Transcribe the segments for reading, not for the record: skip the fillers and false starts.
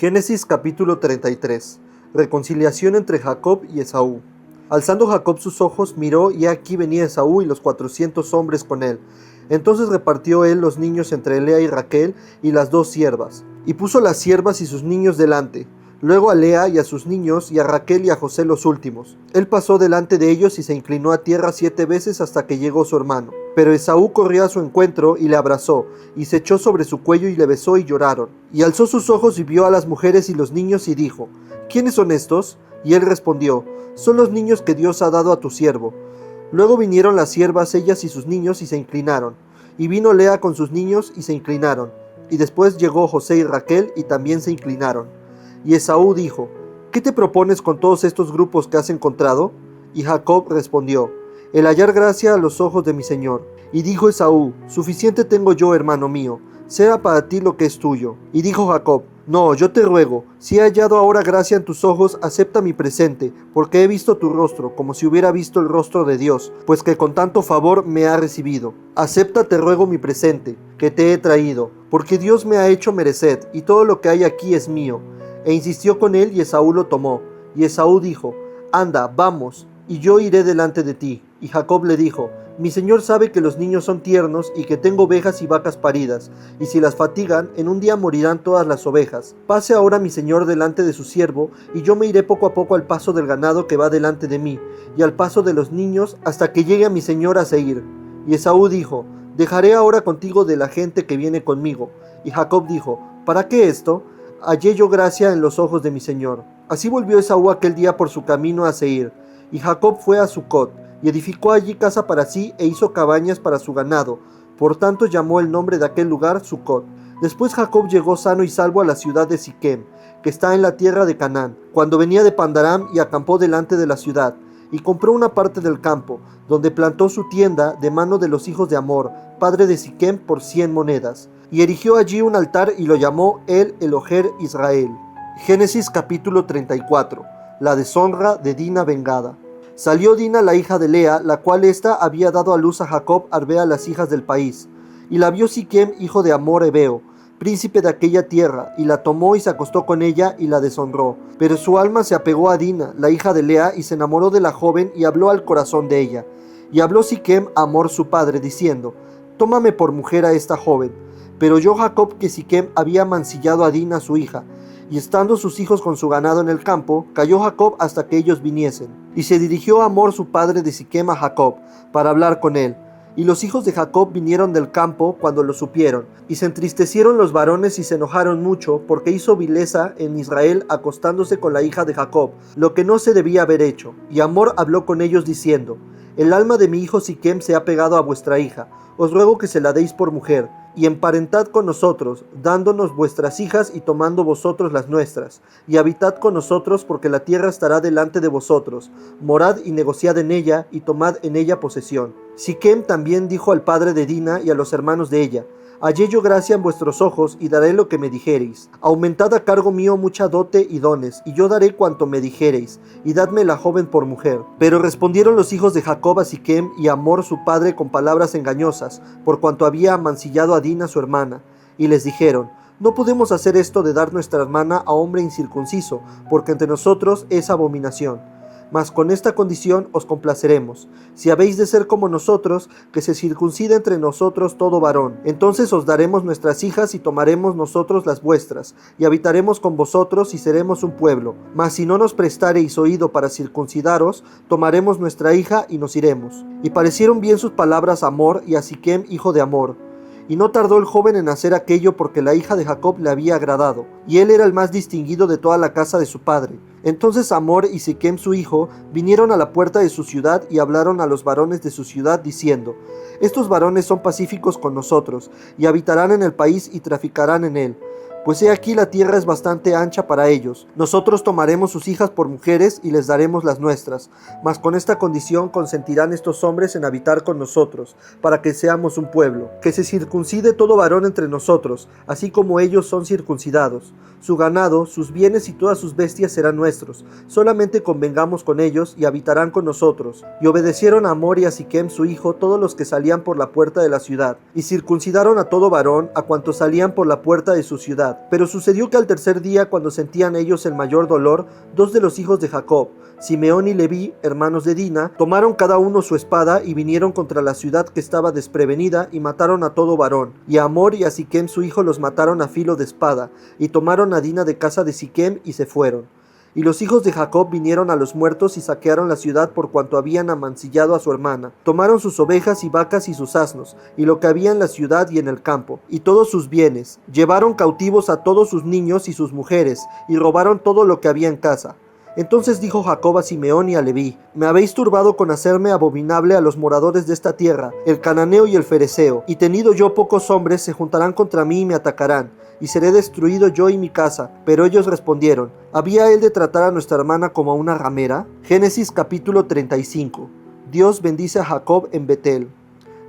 Génesis capítulo 33. Reconciliación entre Jacob y Esaú. Alzando Jacob sus ojos, miró, y aquí venía Esaú y los 400 hombres con él. Entonces repartió él los niños entre Lea y Raquel y las 2 siervas, y puso las siervas y sus niños delante, luego a Lea y a sus niños, y a Raquel y a José los últimos. Él pasó delante de ellos y se inclinó a tierra 7 veces hasta que llegó su hermano. Pero Esaú corrió a su encuentro y le abrazó, y se echó sobre su cuello y le besó, y lloraron. Y alzó sus ojos y vio a las mujeres y los niños y dijo: ¿Quiénes son estos? Y él respondió: son los niños que Dios ha dado a tu siervo. Luego vinieron las siervas, ellas y sus niños, y se inclinaron. Y vino Lea con sus niños, y se inclinaron. Y después llegó José y Raquel, y también se inclinaron. Y Esaú dijo: ¿qué te propones con todos estos grupos que has encontrado? Y Jacob respondió: el hallar gracia a los ojos de mi señor. Y dijo Esaú: suficiente tengo yo, hermano mío, sea para ti lo que es tuyo. Y dijo Jacob: no, yo te ruego, si he hallado ahora gracia en tus ojos, acepta mi presente, porque he visto tu rostro, como si hubiera visto el rostro de Dios, pues que con tanto favor me ha recibido. Acepta, te ruego, mi presente, que te he traído, porque Dios me ha hecho merecer, y todo lo que hay aquí es mío. E insistió con él, y Esaú lo tomó. Y Esaú dijo: anda, vamos, y yo iré delante de ti. Y Jacob le dijo: mi señor sabe que los niños son tiernos y que tengo ovejas y vacas paridas, y si las fatigan, en un día morirán todas las ovejas. Pase ahora mi señor delante de su siervo, y yo me iré poco a poco al paso del ganado que va delante de mí, y al paso de los niños, hasta que llegue a mi señor a Seir. Y Esaú dijo: dejaré ahora contigo de la gente que viene conmigo. Y Jacob dijo: ¿para qué esto? Hallé yo gracia en los ojos de mi señor. Así volvió Esaú aquel día por su camino a Seir. Y Jacob fue a Sucot, y edificó allí casa para sí, e hizo cabañas para su ganado. Por tanto llamó el nombre de aquel lugar Sucot. Después Jacob llegó sano y salvo a la ciudad de Siquem, que está en la tierra de Canaán, cuando venía de Pandaram, y acampó delante de la ciudad, y compró una parte del campo, donde plantó su tienda de mano de los hijos de Hamor, padre de Siquem, por 100 monedas. Y erigió allí un altar, y lo llamó El Eloher Israel. Génesis capítulo 34. La deshonra de Dina vengada. Salió Dina, la hija de Lea, la cual ésta había dado a luz a Jacob al ver a las hijas del país. Y la vio Siquem, hijo de Hamor Hebeo, príncipe de aquella tierra, y la tomó y se acostó con ella y la deshonró. Pero su alma se apegó a Dina, la hija de Lea, y se enamoró de la joven y habló al corazón de ella. Y habló Siquem a Hamor su padre, diciendo: tómame por mujer a esta joven. Pero oyó Jacob que Siquem había mancillado a Dina su hija, y estando sus hijos con su ganado en el campo, calló Jacob hasta que ellos viniesen. Y se dirigió Hamor su padre de Siquem a Jacob, para hablar con él. Y los hijos de Jacob vinieron del campo cuando lo supieron, y se entristecieron los varones y se enojaron mucho, porque hizo vileza en Israel acostándose con la hija de Jacob, lo que no se debía haber hecho. Y Hamor habló con ellos diciendo: el alma de mi hijo Siquem se ha pegado a vuestra hija, os ruego que se la deis por mujer, y emparentad con nosotros, dándonos vuestras hijas y tomando vosotros las nuestras, y habitad con nosotros, porque la tierra estará delante de vosotros, morad y negociad en ella, y tomad en ella posesión. Siquem también dijo al padre de Dina y a los hermanos de ella: hallé yo gracia en vuestros ojos, y daré lo que me dijereis. Aumentad a cargo mío mucha dote y dones, y yo daré cuanto me dijereis, y dadme la joven por mujer. Pero respondieron los hijos de Jacob a Siquem y a Hamor su padre con palabras engañosas, por cuanto había amancillado a Dina su hermana. Y les dijeron: no podemos hacer esto de dar nuestra hermana a hombre incircunciso, porque entre nosotros es abominación. Mas con esta condición os complaceremos: si habéis de ser como nosotros, que se circuncida entre nosotros todo varón. Entonces os daremos nuestras hijas y tomaremos nosotros las vuestras, y habitaremos con vosotros y seremos un pueblo. Mas si no nos prestareis oído para circuncidaros, tomaremos nuestra hija y nos iremos. Y parecieron bien sus palabras a Hamor y a Siquem, hijo de Hamor. Y no tardó el joven en hacer aquello, porque la hija de Jacob le había agradado, y él era el más distinguido de toda la casa de su padre. Entonces Hamor y Siquem su hijo vinieron a la puerta de su ciudad y hablaron a los varones de su ciudad, diciendo: estos varones son pacíficos con nosotros, y habitarán en el país y traficarán en él. Pues he aquí la tierra es bastante ancha para ellos. Nosotros tomaremos sus hijas por mujeres y les daremos las nuestras. Mas con esta condición consentirán estos hombres en habitar con nosotros, para que seamos un pueblo. Que se circuncide todo varón entre nosotros, así como ellos son circuncidados. Su ganado, sus bienes y todas sus bestias serán nuestros. Solamente convengamos con ellos y habitarán con nosotros. Y obedecieron a Hamor y a Siquem su hijo todos los que salían por la puerta de la ciudad. Y circuncidaron a todo varón, a cuantos salían por la puerta de su ciudad. ciudad. Pero sucedió que al tercer día, cuando sentían ellos el mayor dolor, dos de los hijos de Jacob, Simeón y Leví, hermanos de Dina, tomaron cada uno su espada y vinieron contra la ciudad que estaba desprevenida y mataron a todo varón. Y a Amor y a Siquem su hijo los mataron a filo de espada, y tomaron a Dina de casa de Siquem y se fueron. Y los hijos de Jacob vinieron a los muertos y saquearon la ciudad por cuanto habían amancillado a su hermana. Tomaron sus ovejas y vacas y sus asnos, y lo que había en la ciudad y en el campo, y todos sus bienes. Llevaron cautivos a todos sus niños y sus mujeres, y robaron todo lo que había en casa. Entonces dijo Jacob a Simeón y a Leví: Me habéis turbado con hacerme abominable a los moradores de esta tierra, el cananeo y el fereceo, y tenido yo pocos hombres, se juntarán contra mí y me atacarán, y seré destruido yo y mi casa. Pero ellos respondieron: ¿Había él de tratar a nuestra hermana como a una ramera? Génesis capítulo 35. Dios bendice a Jacob en Betel.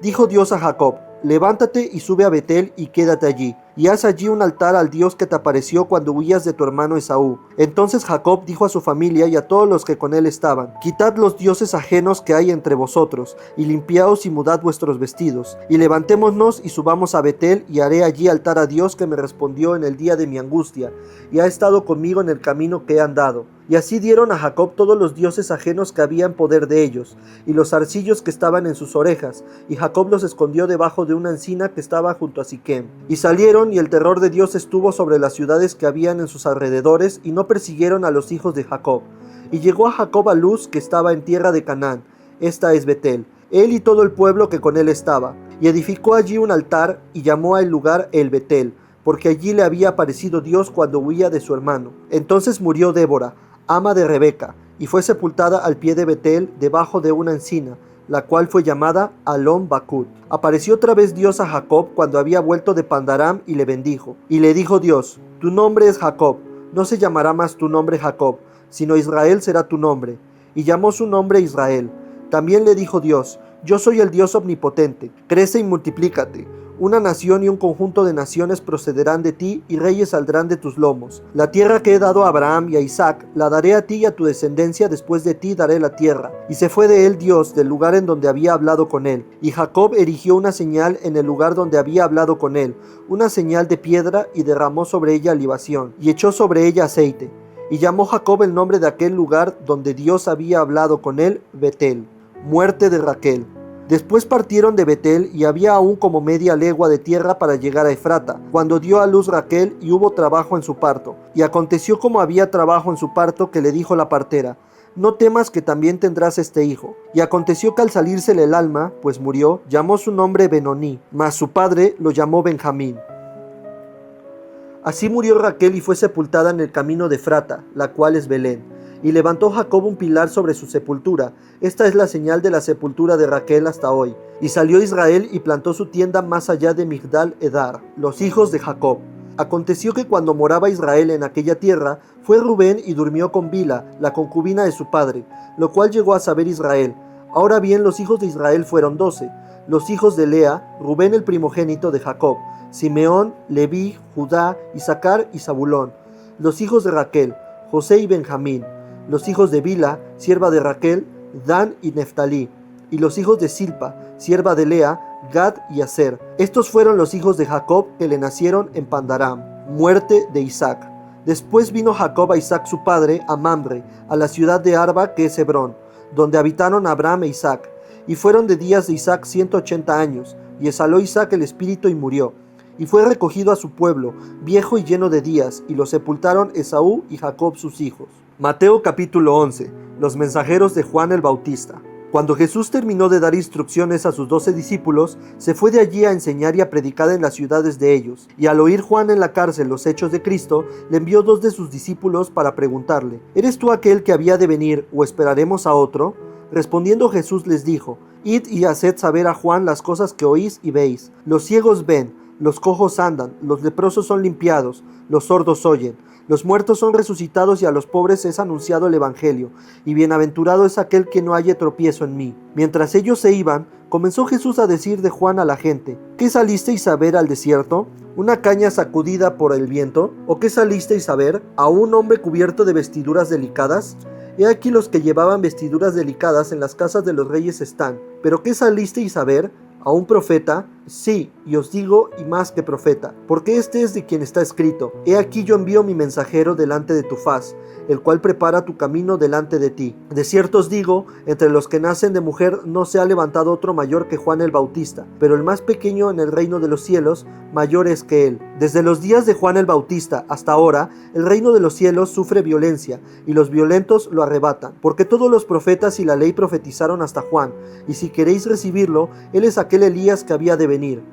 Dijo Dios a Jacob: Levántate y sube a Betel y quédate allí, y haz allí un altar al Dios que te apareció cuando huías de tu hermano Esaú. Entonces Jacob dijo a su familia y a todos los que con él estaban: Quitad los dioses ajenos que hay entre vosotros, y limpiaos y mudad vuestros vestidos, y levantémonos y subamos a Betel, y haré allí altar a Dios que me respondió en el día de mi angustia, y ha estado conmigo en el camino que he andado. Y así dieron a Jacob todos los dioses ajenos que había en poder de ellos, y los zarcillos que estaban en sus orejas, y Jacob los escondió debajo de una encina que estaba junto a Siquem. Y salieron, y el terror de Dios estuvo sobre las ciudades que habían en sus alrededores, y no persiguieron a los hijos de Jacob. Y llegó a Jacob a Luz, que estaba en tierra de Canaán, esta es Betel, él y todo el pueblo que con él estaba, y edificó allí un altar, y llamó al lugar El Betel, porque allí le había aparecido Dios cuando huía de su hermano. Entonces murió Débora, ama de Rebeca, y fue sepultada al pie de Betel, debajo de una encina, la cual fue llamada Alon Bakut. Apareció otra vez Dios a Jacob cuando había vuelto de Pandaram y le bendijo. Y le dijo Dios: Tu nombre es Jacob, no se llamará más tu nombre Jacob, sino Israel será tu nombre. Y llamó su nombre Israel. También le dijo Dios: Yo soy el Dios omnipotente, crece y multiplícate. Una nación y un conjunto de naciones procederán de ti, y reyes saldrán de tus lomos. La tierra que he dado a Abraham y a Isaac, la daré a ti y a tu descendencia, después de ti daré la tierra. Y se fue de él Dios del lugar en donde había hablado con él. Y Jacob erigió una señal en el lugar donde había hablado con él, una señal de piedra, y derramó sobre ella libación, y echó sobre ella aceite. Y llamó Jacob el nombre de aquel lugar donde Dios había hablado con él, Betel. Muerte de Raquel. Después partieron de Betel, y había aún como media legua de tierra para llegar a Efrata, cuando dio a luz Raquel, y hubo trabajo en su parto. Y aconteció como había trabajo en su parto, que le dijo la partera: No temas, que también tendrás este hijo. Y aconteció que al salírsele el alma, pues murió, llamó su nombre Benoní, mas su padre lo llamó Benjamín. Así murió Raquel y fue sepultada en el camino de Efrata, la cual es Belén. Y levantó Jacob un pilar sobre su sepultura. Esta es la señal de la sepultura de Raquel hasta hoy. Y salió Israel y plantó su tienda más allá de Migdal Edar. Los hijos de Jacob. Aconteció que cuando moraba Israel en aquella tierra, fue Rubén y durmió con Bila, la concubina de su padre, lo cual llegó a saber Israel. Ahora bien, los hijos de Israel fueron 12. Los hijos de Lea: Rubén el primogénito de Jacob, Simeón, Leví, Judá, Isaacar y Zabulón. Los hijos de Raquel: José y Benjamín. Los hijos de Bila, sierva de Raquel: Dan y Neftalí. Y los hijos de Silpa, sierva de Lea: Gad y Aser. Estos fueron los hijos de Jacob que le nacieron en Pandaram. Muerte de Isaac. Después vino Jacob a Isaac su padre, a Mamre, a la ciudad de Arba, que es Hebrón, donde habitaron Abraham e Isaac. Y fueron de días de Isaac 180 años, y exhaló Isaac el espíritu y murió. Y fue recogido a su pueblo, viejo y lleno de días, y lo sepultaron Esaú y Jacob sus hijos. Mateo capítulo 11. Los mensajeros de Juan el Bautista. Cuando Jesús terminó de dar instrucciones a sus 12 discípulos, se fue de allí a enseñar y a predicar en las ciudades de ellos. Y al oír Juan en la cárcel los hechos de Cristo, le envió 2 de sus discípulos para preguntarle: ¿Eres tú aquel que había de venir, o esperaremos a otro? Respondiendo Jesús les dijo: Id y haced saber a Juan las cosas que oís y veis. Los ciegos ven, los cojos andan, los leprosos son limpiados, los sordos oyen, los muertos son resucitados, y a los pobres es anunciado el evangelio, y bienaventurado es aquel que no halle tropiezo en mí. Mientras ellos se iban, comenzó Jesús a decir de Juan a la gente: ¿Qué salisteis a ver al desierto? ¿Una caña sacudida por el viento? ¿O qué salisteis a ver? ¿A un hombre cubierto de vestiduras delicadas? He aquí los que llevaban vestiduras delicadas en las casas de los reyes están. ¿Pero qué salisteis a ver? ¿A un profeta? Sí, y os digo, y más que profeta, porque este es de quien está escrito: He aquí yo envío mi mensajero delante de tu faz, el cual prepara tu camino delante de ti. De cierto os digo, entre los que nacen de mujer no se ha levantado otro mayor que Juan el Bautista, pero el más pequeño en el reino de los cielos mayor es que él. Desde los días de Juan el Bautista hasta ahora, el reino de los cielos sufre violencia, y los violentos lo arrebatan, porque todos los profetas y la ley profetizaron hasta Juan, y si queréis recibirlo, él es aquel Elías que había de venir.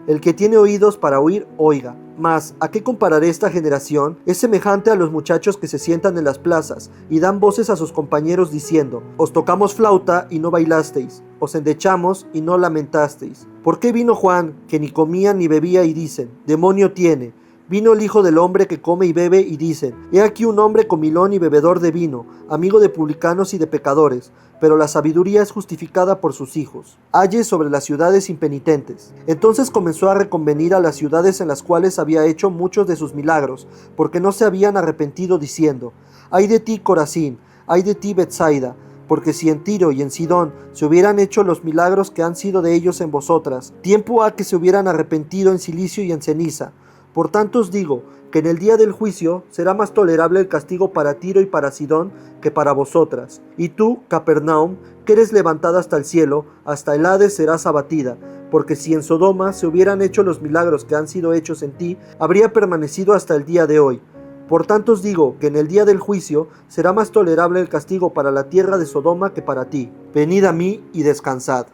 El que tiene oídos para oír, oiga. Mas, ¿a qué compararé esta generación? Es semejante a los muchachos que se sientan en las plazas y dan voces a sus compañeros diciendo: Os tocamos flauta y no bailasteis, os endechamos y no lamentasteis. ¿Por qué vino Juan, que ni comía ni bebía, y dicen: Demonio tiene? Vino el Hijo del Hombre, que come y bebe, y dicen: He aquí un hombre comilón y bebedor de vino, amigo de publicanos y de pecadores, pero la sabiduría es justificada por sus hijos. Ayes sobre las ciudades impenitentes. Entonces comenzó a reconvenir a las ciudades en las cuales había hecho muchos de sus milagros, porque no se habían arrepentido, diciendo: Ay de ti, Corazín, ay de ti, Betsaida, porque si en Tiro y en Sidón se hubieran hecho los milagros que han sido de ellos en vosotras, tiempo ha que se hubieran arrepentido en cilicio y en ceniza. Por tanto os digo, que en el día del juicio será más tolerable el castigo para Tiro y para Sidón que para vosotras. Y tú, Capernaum, que eres levantada hasta el cielo, hasta el Hades serás abatida, porque si en Sodoma se hubieran hecho los milagros que han sido hechos en ti, habría permanecido hasta el día de hoy. Por tanto os digo, que en el día del juicio será más tolerable el castigo para la tierra de Sodoma que para ti. Venid a mí y descansad.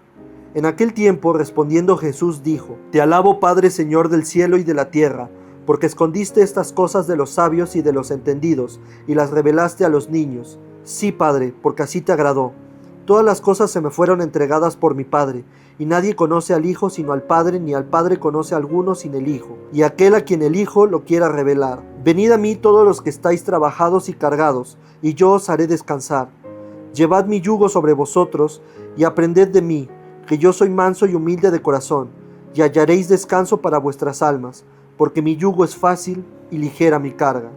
En aquel tiempo, respondiendo Jesús, dijo: Te alabo, Padre, Señor del cielo y de la tierra, porque escondiste estas cosas de los sabios y de los entendidos, y las revelaste a los niños. Sí, Padre, porque así te agradó. Todas las cosas se me fueron entregadas por mi Padre, y nadie conoce al Hijo sino al Padre, ni al Padre conoce a alguno sin el Hijo, y aquel a quien el Hijo lo quiera revelar. Venid a mí todos los que estáis trabajados y cargados, y yo os haré descansar. Llevad mi yugo sobre vosotros, y aprended de mí, que yo soy manso y humilde de corazón, y hallaréis descanso para vuestras almas, porque mi yugo es fácil y ligera mi carga.